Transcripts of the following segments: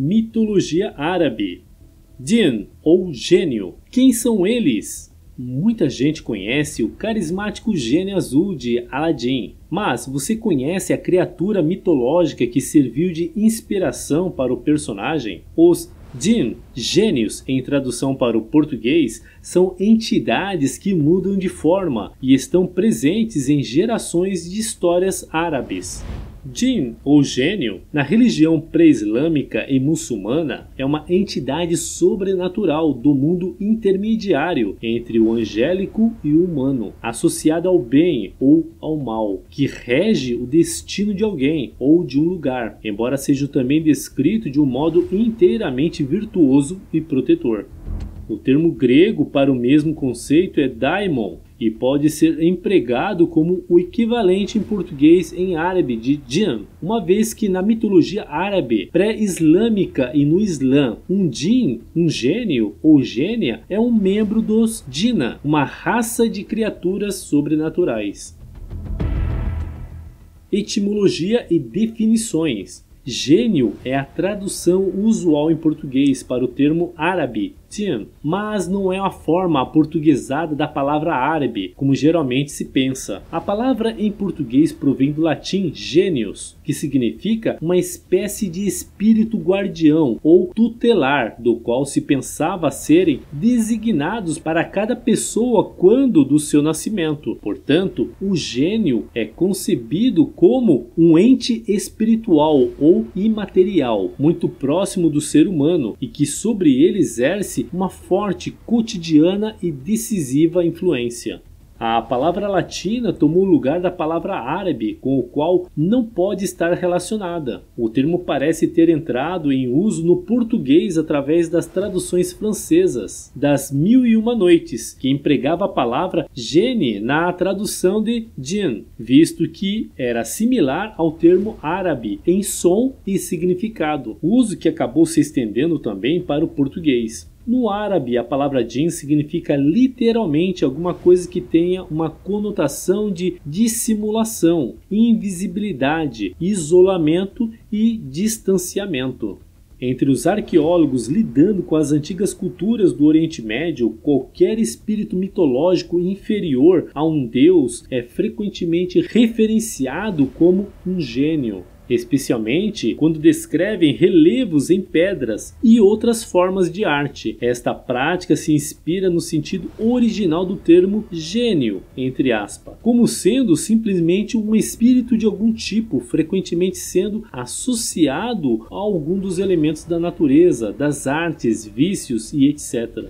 Mitologia árabe. Jinn, ou gênio. Quem são eles? Muita gente conhece o carismático gênio azul de Aladdin, mas você conhece a criatura mitológica que serviu de inspiração para o personagem? Os Jinn, gênios em tradução para o português, são entidades que mudam de forma e estão presentes em gerações de histórias árabes. Jinn, ou gênio, na religião pré-islâmica e muçulmana, é uma entidade sobrenatural do mundo intermediário entre o angélico e o humano, associada ao bem ou ao mal, que rege o destino de alguém ou de um lugar, embora seja também descrito de um modo inteiramente virtuoso e protetor. O termo grego para o mesmo conceito é daimon, e pode ser empregado como o equivalente em português em árabe de jinn, uma vez que na mitologia árabe pré-islâmica e no Islã, um jinn, um gênio ou gênia, é um membro dos Jinna, uma raça de criaturas sobrenaturais. Etimologia e definições. Gênio é a tradução usual em português para o termo árabe, jinn, mas não é a forma aportuguesada da palavra árabe, como geralmente se pensa. A palavra em português provém do latim genius, que significa uma espécie de espírito guardião ou tutelar, do qual se pensava serem designados para cada pessoa quando do seu nascimento. Portanto, o gênio é concebido como um ente espiritual ou imaterial, muito próximo do ser humano e que sobre ele exerce uma forte, cotidiana e decisiva influência. A palavra latina tomou o lugar da palavra árabe, com o qual não pode estar relacionada. O termo parece ter entrado em uso no português através das traduções francesas das Mil e Uma Noites, que empregava a palavra genie na tradução de jinn, visto que era similar ao termo árabe em som e significado, uso que acabou se estendendo também para o português. No árabe, a palavra jinn significa literalmente alguma coisa que tenha uma conotação de dissimulação, invisibilidade, isolamento e distanciamento. Entre os arqueólogos lidando com as antigas culturas do Oriente Médio, qualquer espírito mitológico inferior a um deus é frequentemente referenciado como um gênio, especialmente quando descrevem relevos em pedras e outras formas de arte. Esta prática se inspira no sentido original do termo gênio, entre aspas, como sendo simplesmente um espírito de algum tipo, frequentemente sendo associado a algum dos elementos da natureza, das artes, vícios e etc.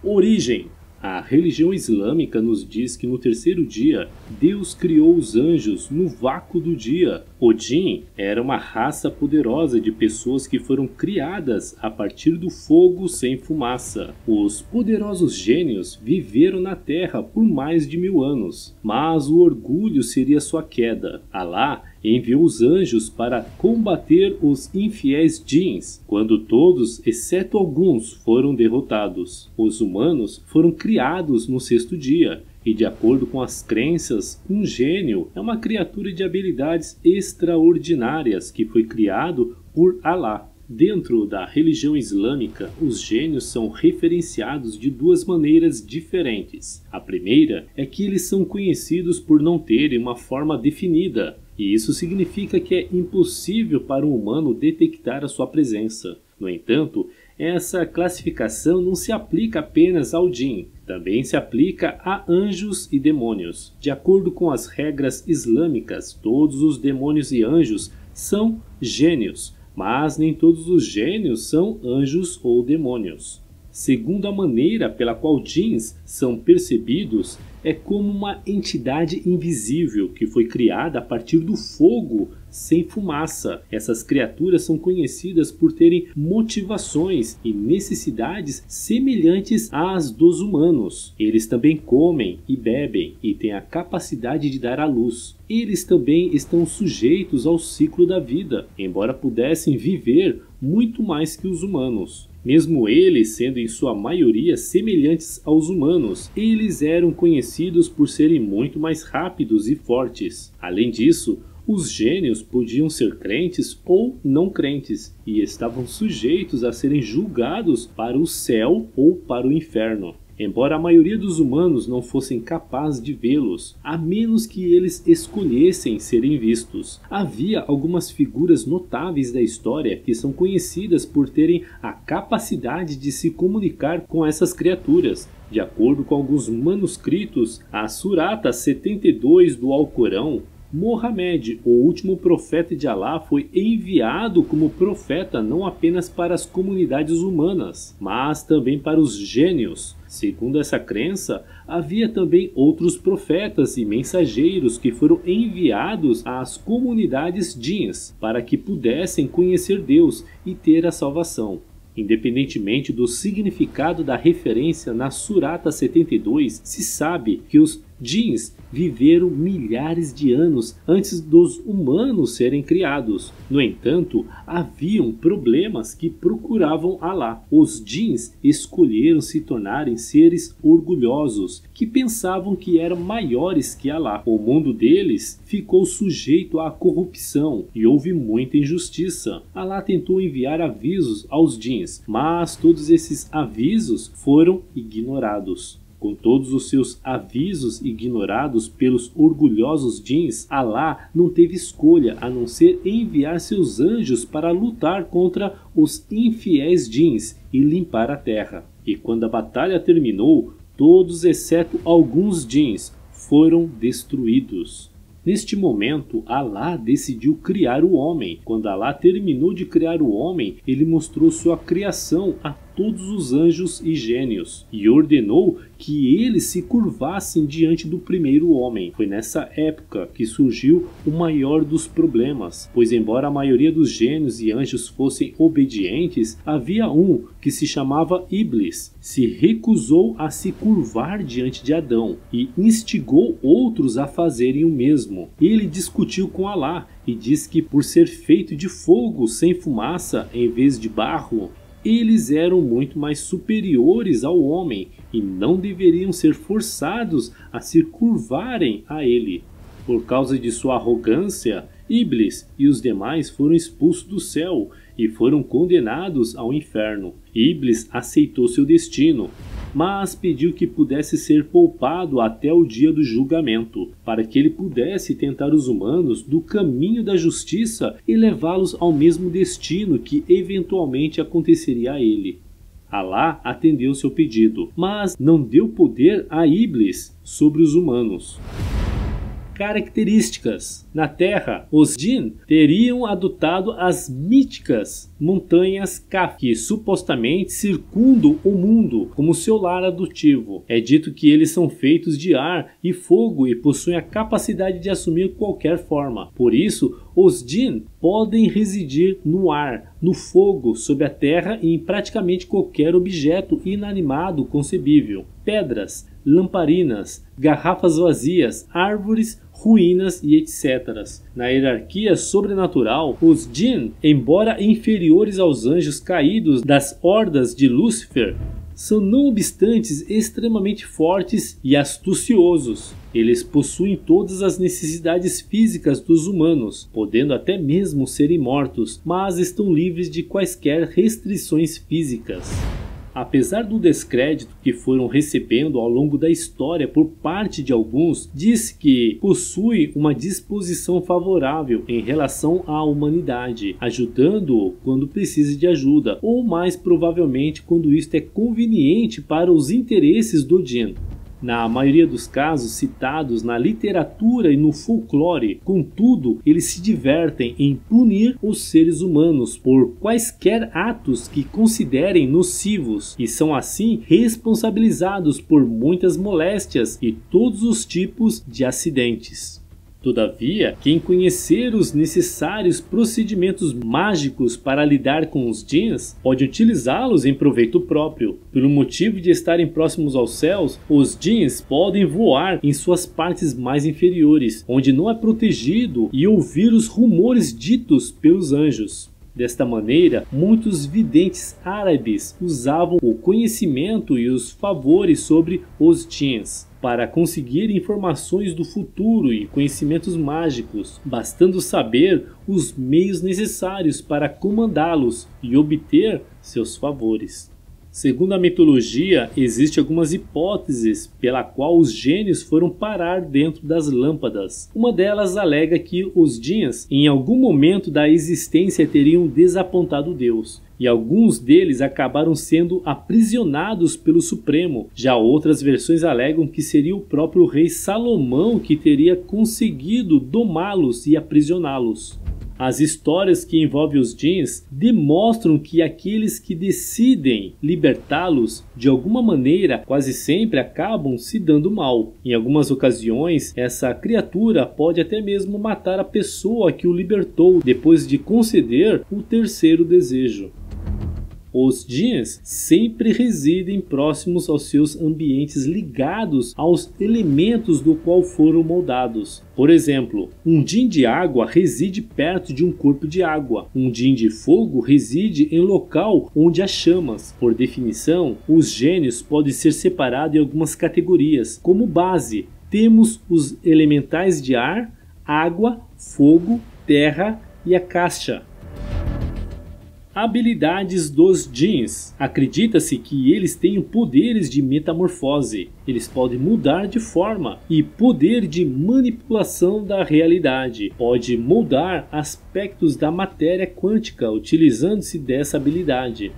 Origem. A religião islâmica nos diz que no terceiro dia, Deus criou os anjos no vácuo do dia. Odin era uma raça poderosa de pessoas que foram criadas a partir do fogo sem fumaça. Os poderosos gênios viveram na Terra por mais de 1000 anos, mas o orgulho seria sua queda. Alá enviou os anjos para combater os infiéis djinns, quando todos, exceto alguns, foram derrotados. Os humanos foram criados no sexto dia, e de acordo com as crenças, um gênio é uma criatura de habilidades extraordinárias que foi criado por Alá. Dentro da religião islâmica, os gênios são referenciados de duas maneiras diferentes. A primeira é que eles são conhecidos por não terem uma forma definida, e isso significa que é impossível para um humano detectar a sua presença. No entanto, essa classificação não se aplica apenas ao jinn, também se aplica a anjos e demônios. De acordo com as regras islâmicas, todos os demônios e anjos são gênios, mas nem todos os gênios são anjos ou demônios. Segundo a maneira pela qual djinns são percebidos, é como uma entidade invisível que foi criada a partir do fogo sem fumaça. Essas criaturas são conhecidas por terem motivações e necessidades semelhantes às dos humanos. Eles também comem e bebem e têm a capacidade de dar à luz. Eles também estão sujeitos ao ciclo da vida, embora pudessem viver muito mais que os humanos. Mesmo eles sendo em sua maioria semelhantes aos humanos, eles eram conhecidos por serem muito mais rápidos e fortes. Além disso, Os gênios podiam ser crentes ou não crentes e estavam sujeitos a serem julgados para o céu ou para o inferno. Embora a maioria dos humanos não fossem capazes de vê-los, a menos que eles escolhessem serem vistos. Havia algumas figuras notáveis da história que são conhecidas por terem a capacidade de se comunicar com essas criaturas. De acordo com alguns manuscritos, a Surata 72 do Alcorão, Mohamed, o último profeta de Alá, foi enviado como profeta não apenas para as comunidades humanas, mas também para os gênios. Segundo essa crença, havia também outros profetas e mensageiros que foram enviados às comunidades djinns para que pudessem conhecer Deus e ter a salvação. Independentemente do significado da referência na Surata 72, se sabe que os djinns viveram milhares de anos antes dos humanos serem criados. No entanto, haviam problemas que procuravam Alá. Os djinns escolheram se tornarem seres orgulhosos, que pensavam que eram maiores que Alá. O mundo deles ficou sujeito à corrupção e houve muita injustiça. Alá tentou enviar avisos aos djinns, mas todos esses avisos foram ignorados. Com todos os seus avisos ignorados pelos orgulhosos djinns, Alá não teve escolha a não ser enviar seus anjos para lutar contra os infiéis djinns e limpar a terra. E quando a batalha terminou, todos exceto alguns djinns foram destruídos. Neste momento, Alá decidiu criar o homem. Quando Alá terminou de criar o homem, ele mostrou sua criação a todos os anjos e gênios e ordenou que eles se curvassem diante do primeiro homem. Foi nessa época que surgiu o maior dos problemas, pois embora a maioria dos gênios e anjos fossem obedientes, havia um que se chamava Iblis, se recusou a se curvar diante de Adão e instigou outros a fazerem o mesmo. Ele discutiu com Alá e disse que por ser feito de fogo sem fumaça em vez de barro, eles eram muito mais superiores ao homem e não deveriam ser forçados a se curvarem a ele. Por causa de sua arrogância, Iblis e os demais foram expulsos do céu e foram condenados ao inferno. Iblis aceitou seu destino, mas pediu que pudesse ser poupado até o dia do julgamento, para que ele pudesse tentar os humanos do caminho da justiça e levá-los ao mesmo destino que eventualmente aconteceria a ele. Alá atendeu seu pedido, mas não deu poder a Iblis sobre os humanos. Características. Na Terra, os djinn teriam adotado as míticas montanhas Kaf, que supostamente circundam o mundo como seu lar adotivo. É dito que eles são feitos de ar e fogo e possuem a capacidade de assumir qualquer forma. Por isso, os djinn podem residir no ar, no fogo, sob a terra e em praticamente qualquer objeto inanimado concebível. Pedras, lamparinas, garrafas vazias, árvores, ruínas e etc. Na hierarquia sobrenatural, os djinn, embora inferiores aos anjos caídos das hordas de Lúcifer, são não obstantes extremamente fortes e astuciosos. Eles possuem todas as necessidades físicas dos humanos, podendo até mesmo serem mortos, mas estão livres de quaisquer restrições físicas. Apesar do descrédito que foram recebendo ao longo da história por parte de alguns, diz que possui uma disposição favorável em relação à humanidade, ajudando-o quando precisa de ajuda, ou mais provavelmente quando isto é conveniente para os interesses do djinn. Na maioria dos casos citados na literatura e no folclore, contudo, eles se divertem em punir os seres humanos por quaisquer atos que considerem nocivos e são assim responsabilizados por muitas moléstias e todos os tipos de acidentes. Todavia, quem conhecer os necessários procedimentos mágicos para lidar com os djinns pode utilizá-los em proveito próprio. Pelo motivo de estarem próximos aos céus, os djinns podem voar em suas partes mais inferiores, onde não é protegido, e ouvir os rumores ditos pelos anjos. Desta maneira, muitos videntes árabes usavam o conhecimento e os favores sobre os djinns para conseguir informações do futuro e conhecimentos mágicos, bastando saber os meios necessários para comandá-los e obter seus favores. Segundo a mitologia, existem algumas hipóteses pela qual os gênios foram parar dentro das lâmpadas. Uma delas alega que os djinns, em algum momento da existência, teriam desapontado Deus, e alguns deles acabaram sendo aprisionados pelo Supremo. Já outras versões alegam que seria o próprio rei Salomão que teria conseguido domá-los e aprisioná-los. As histórias que envolvem os djinns demonstram que aqueles que decidem libertá-los, de alguma maneira, quase sempre acabam se dando mal. Em algumas ocasiões, essa criatura pode até mesmo matar a pessoa que o libertou depois de conceder o terceiro desejo. Os djinns sempre residem próximos aos seus ambientes ligados aos elementos do qual foram moldados. Por exemplo, um djinn de água reside perto de um corpo de água. Um djinn de fogo reside em local onde há chamas. Por definição, os gênios podem ser separados em algumas categorias. Como base, temos os elementais de ar, água, fogo, terra e a caixa. Habilidades dos djinns. Acredita-se que eles tenham poderes de metamorfose. Eles podem mudar de forma e poder de manipulação da realidade. Pode moldar aspectos da matéria quântica utilizando-se dessa habilidade.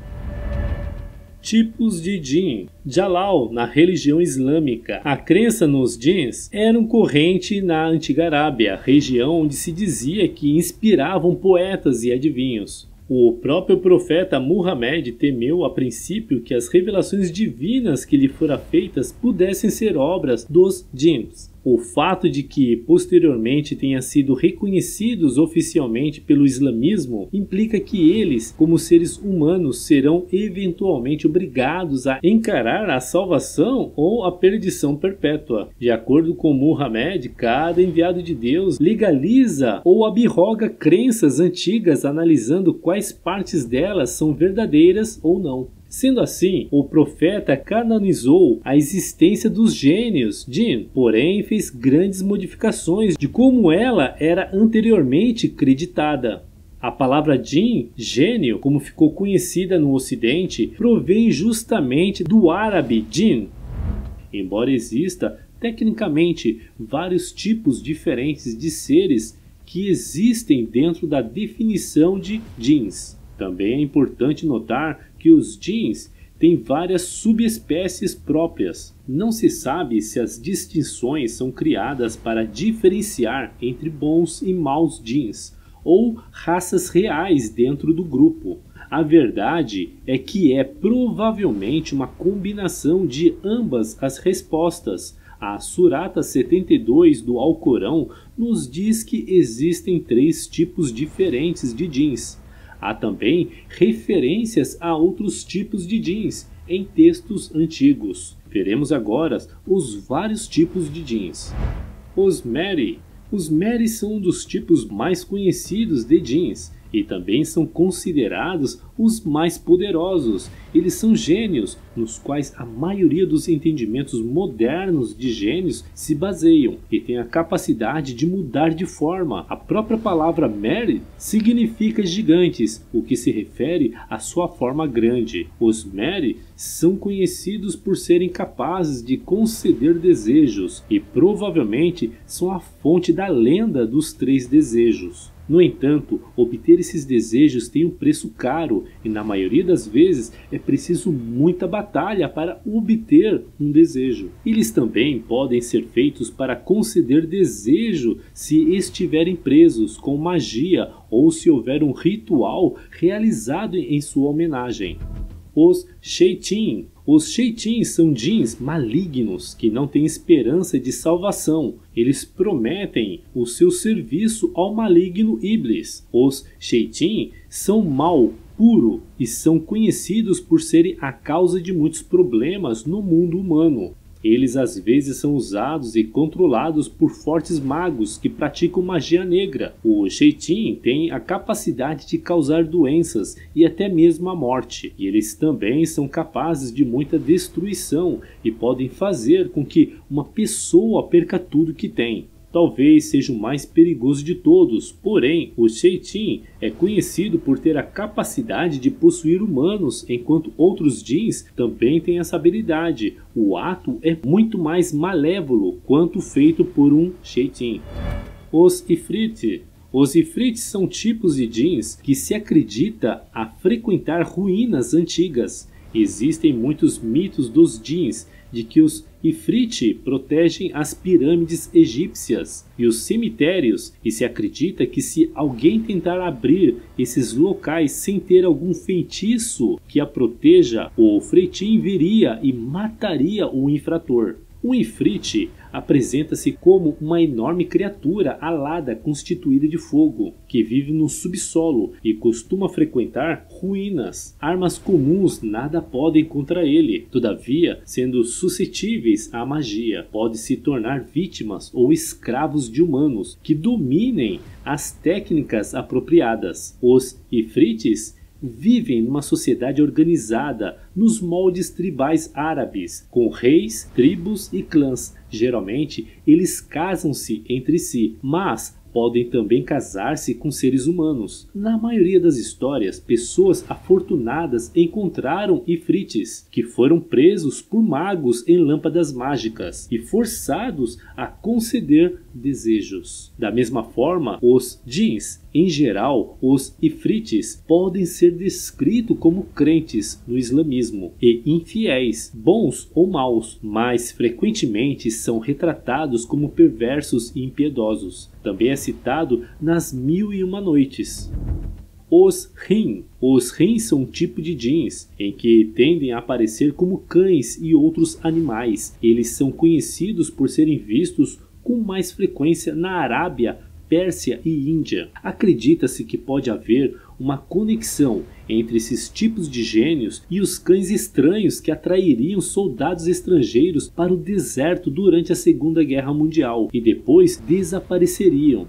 Tipos de djinn. Jalal, na religião islâmica. A crença nos djinns era corrente na antiga Arábia, região onde se dizia que inspiravam poetas e adivinhos. O próprio profeta Muhammad temeu a princípio que as revelações divinas que lhe foram feitas pudessem ser obras dos djinns. O fato de que posteriormente tenham sido reconhecidos oficialmente pelo islamismo implica que eles, como seres humanos, serão eventualmente obrigados a encarar a salvação ou a perdição perpétua. De acordo com Muhammad, cada enviado de Deus legaliza ou abroga crenças antigas, analisando quais partes delas são verdadeiras ou não. Sendo assim, o profeta canonizou a existência dos gênios, djinn, porém fez grandes modificações de como ela era anteriormente creditada. A palavra djinn, gênio, como ficou conhecida no Ocidente, provém justamente do árabe djinn. Embora exista, tecnicamente, vários tipos diferentes de seres que existem dentro da definição de djinns. Também é importante notar que os djinns têm várias subespécies próprias. Não se sabe se as distinções são criadas para diferenciar entre bons e maus djinns, ou raças reais dentro do grupo. A verdade é que é provavelmente uma combinação de ambas as respostas. A Surata 72 do Alcorão nos diz que existem 3 tipos diferentes de djinns. Há também referências a outros tipos de djinns em textos antigos. Veremos agora os vários tipos de djinns. Os Mehri. Os Mehri são um dos tipos mais conhecidos de djinns e também são considerados os mais poderosos. Eles são gênios, nos quais a maioria dos entendimentos modernos de gênios se baseiam, e têm a capacidade de mudar de forma. A própria palavra Mehri significa gigantes, o que se refere à sua forma grande. Os Mehri são conhecidos por serem capazes de conceder desejos, e provavelmente são a fonte da lenda dos 3 desejos. No entanto, obter esses desejos tem um preço caro e na maioria das vezes é preciso muita batalha para obter um desejo. Eles também podem ser feitos para conceder desejo se estiverem presos com magia ou se houver um ritual realizado em sua homenagem. Os Shaitin. Os Shaitin são djinns malignos que não têm esperança de salvação. Eles prometem o seu serviço ao maligno Iblis. Os Shaitin são mal puro e são conhecidos por serem a causa de muitos problemas no mundo humano. Eles às vezes são usados e controlados por fortes magos que praticam magia negra. O Shaitin tem a capacidade de causar doenças e até mesmo a morte. E eles também são capazes de muita destruição e podem fazer com que uma pessoa perca tudo que tem. Talvez seja o mais perigoso de todos, porém o Shaitin é conhecido por ter a capacidade de possuir humanos, enquanto outros Jins também têm essa habilidade. O ato é muito mais malévolo quanto feito por um Shaitin. Os Ifrit. Os Ifrits são tipos de Jins que se acredita a frequentar ruínas antigas. Existem muitos mitos dos Jins de que os Ifrit protegem as pirâmides egípcias e os cemitérios, e se acredita que se alguém tentar abrir esses locais sem ter algum feitiço que a proteja, o Fretin viria e mataria o infrator. Um Ifrit apresenta-se como uma enorme criatura alada constituída de fogo, que vive no subsolo e costuma frequentar ruínas. Armas comuns nada podem contra ele, todavia, sendo suscetíveis à magia, pode se tornar vítimas ou escravos de humanos que dominem as técnicas apropriadas. Os Ifrites vivem numa sociedade organizada nos moldes tribais árabes, com reis, tribos e clãs. Geralmente, eles casam-se entre si, mas podem também casar-se com seres humanos. Na maioria das histórias, pessoas afortunadas encontraram Ifrites, que foram presos por magos em lâmpadas mágicas e forçados a conceder desejos. Da mesma forma, os Jins, em geral, os Ifrites podem ser descritos como crentes no islamismo e infiéis, bons ou maus, mas frequentemente são retratados como perversos e impiedosos. Também é citado nas Mil e Uma Noites. Os Rin. Os Rin são um tipo de Jins em que tendem a aparecer como cães e outros animais. Eles são conhecidos por serem vistos com mais frequência na Arábia, Pérsia e Índia. Acredita-se que pode haver uma conexão entre esses tipos de gênios e os cães estranhos que atrairiam soldados estrangeiros para o deserto durante a Segunda Guerra Mundial e depois desapareceriam.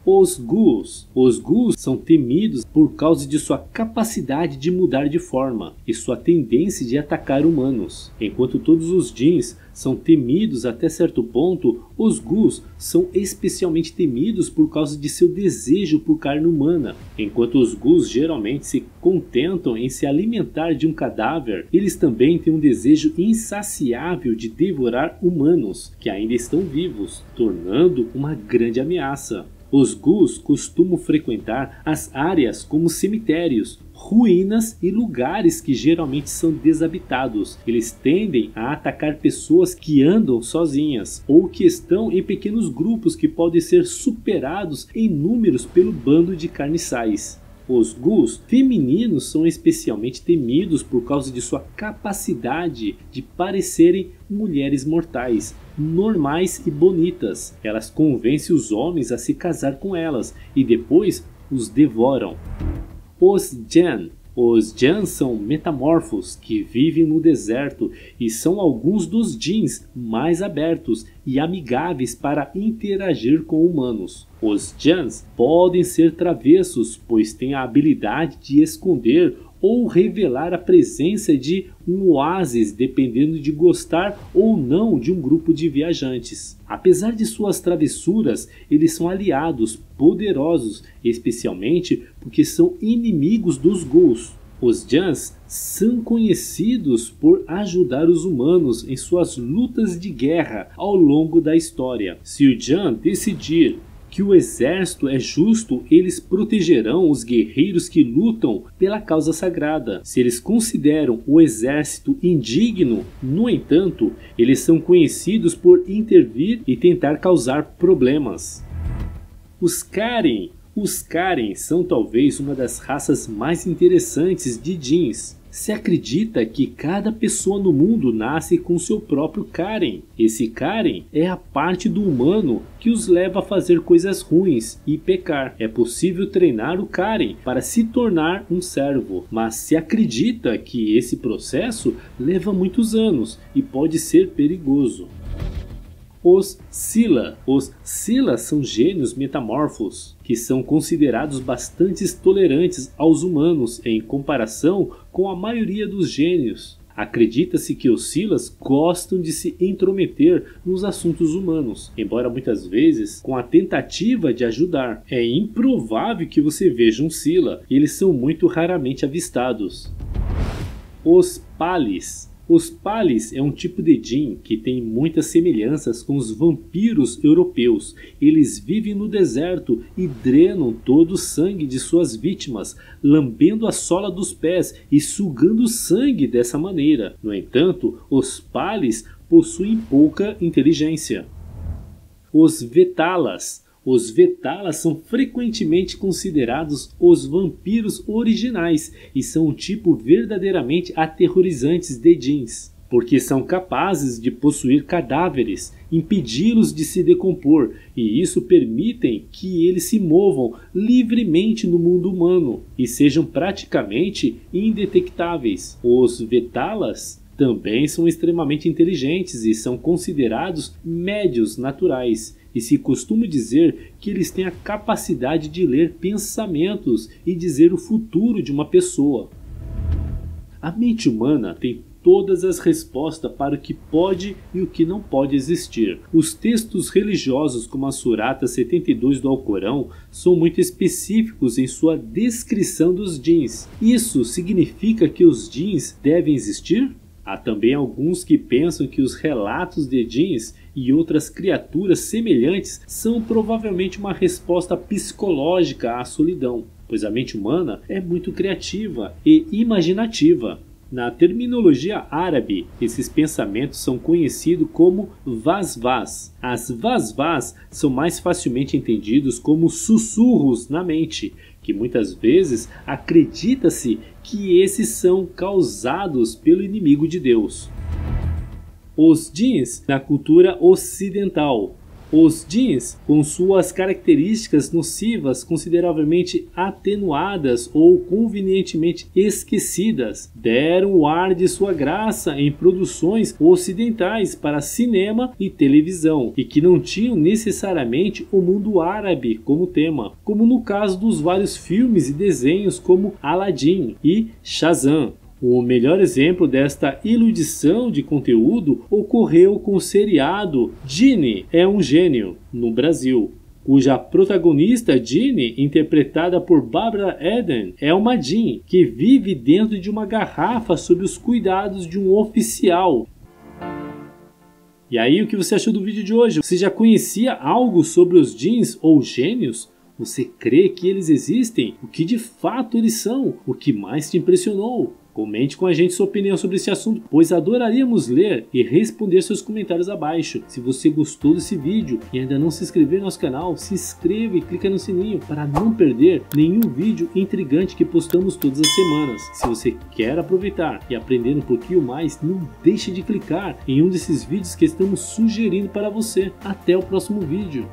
Os Ghouls. Os Ghouls são temidos por causa de sua capacidade de mudar de forma e sua tendência de atacar humanos. Enquanto todos os Jins são temidos até certo ponto, os Ghouls são especialmente temidos por causa de seu desejo por carne humana. Enquanto os Ghouls geralmente se contentam em se alimentar de um cadáver, eles também têm um desejo insaciável de devorar humanos que ainda estão vivos, tornando uma grande ameaça. Os Ghouls costumam frequentar as áreas como cemitérios, ruínas e lugares que geralmente são desabitados. Eles tendem a atacar pessoas que andam sozinhas ou que estão em pequenos grupos que podem ser superados em números pelo bando de carniçais. Os Ghouls femininos são especialmente temidos por causa de sua capacidade de parecerem mulheres mortais, normais e bonitas. Elas convencem os homens a se casar com elas e depois os devoram. Os Jan. Os Jan são metamorfos que vivem no deserto e são alguns dos Jins mais abertos e amigáveis para interagir com humanos. Os Jans podem ser travessos, pois têm a habilidade de esconder ou revelar a presença de um oásis, dependendo de gostar ou não de um grupo de viajantes. Apesar de suas travessuras, eles são aliados poderosos, especialmente porque são inimigos dos Ghouls. Os Jans são conhecidos por ajudar os humanos em suas lutas de guerra ao longo da história. Se o Jan decidir que o exército é justo, eles protegerão os guerreiros que lutam pela causa sagrada. Se eles consideram o exército indigno, no entanto, eles são conhecidos por intervir e tentar causar problemas. Os Karen. Os Karen são talvez uma das raças mais interessantes de jeans. Se acredita que cada pessoa no mundo nasce com seu próprio Karen. Esse Karen é a parte do humano que os leva a fazer coisas ruins e pecar. É possível treinar o Karen para se tornar um servo, mas se acredita que esse processo leva muitos anos e pode ser perigoso. Os Scylla. Os Scylla são gênios metamorfos, que são considerados bastante tolerantes aos humanos em comparação com a maioria dos gênios. Acredita-se que os Scylas gostam de se intrometer nos assuntos humanos, embora muitas vezes com a tentativa de ajudar. É improvável que você veja um Scylla, e eles são muito raramente avistados. Os Palis. Os Palis é um tipo de Jin que tem muitas semelhanças com os vampiros europeus. Eles vivem no deserto e drenam todo o sangue de suas vítimas, lambendo a sola dos pés e sugando sangue dessa maneira. No entanto, os Palis possuem pouca inteligência. Os Vetalas. Os Vetalas são frequentemente considerados os vampiros originais e são um tipo verdadeiramente aterrorizantes de jeans, porque são capazes de possuir cadáveres, impedi-los de se decompor, e isso permitem que eles se movam livremente no mundo humano e sejam praticamente indetectáveis. Os Vetalas também são extremamente inteligentes e são considerados médios naturais. E se costuma dizer que eles têm a capacidade de ler pensamentos e dizer o futuro de uma pessoa. A mente humana tem todas as respostas para o que pode e o que não pode existir. Os textos religiosos como a Surata 72 do Alcorão são muito específicos em sua descrição dos djinns. Isso significa que os djinns devem existir? Há também alguns que pensam que os relatos de djinns e outras criaturas semelhantes são provavelmente uma resposta psicológica à solidão, pois a mente humana é muito criativa e imaginativa. Na terminologia árabe, esses pensamentos são conhecidos como vasvas. As vasvas são mais facilmente entendidos como sussurros na mente, que muitas vezes acredita-se que esses são causados pelo inimigo de Deus. Os djinns na cultura ocidental. Os djinns, com suas características nocivas consideravelmente atenuadas ou convenientemente esquecidas, deram o ar de sua graça em produções ocidentais para cinema e televisão, e que não tinham necessariamente o mundo árabe como tema, como no caso dos vários filmes e desenhos como Aladdin e Shazam. O melhor exemplo desta eludição de conteúdo ocorreu com o seriado Ginny é um Gênio, no Brasil, cuja protagonista Ginny, interpretada por Barbara Eden, é uma Jin que vive dentro de uma garrafa sob os cuidados de um oficial. E aí, o que você achou do vídeo de hoje? Você já conhecia algo sobre os Jins ou gênios? Você crê que eles existem? O que de fato eles são? O que mais te impressionou? Comente com a gente sua opinião sobre esse assunto, pois adoraríamos ler e responder seus comentários abaixo. Se você gostou desse vídeo e ainda não se inscreveu no nosso canal, se inscreva e clica no sininho para não perder nenhum vídeo intrigante que postamos todas as semanas. Se você quer aproveitar e aprender um pouquinho mais, não deixe de clicar em um desses vídeos que estamos sugerindo para você. Até o próximo vídeo.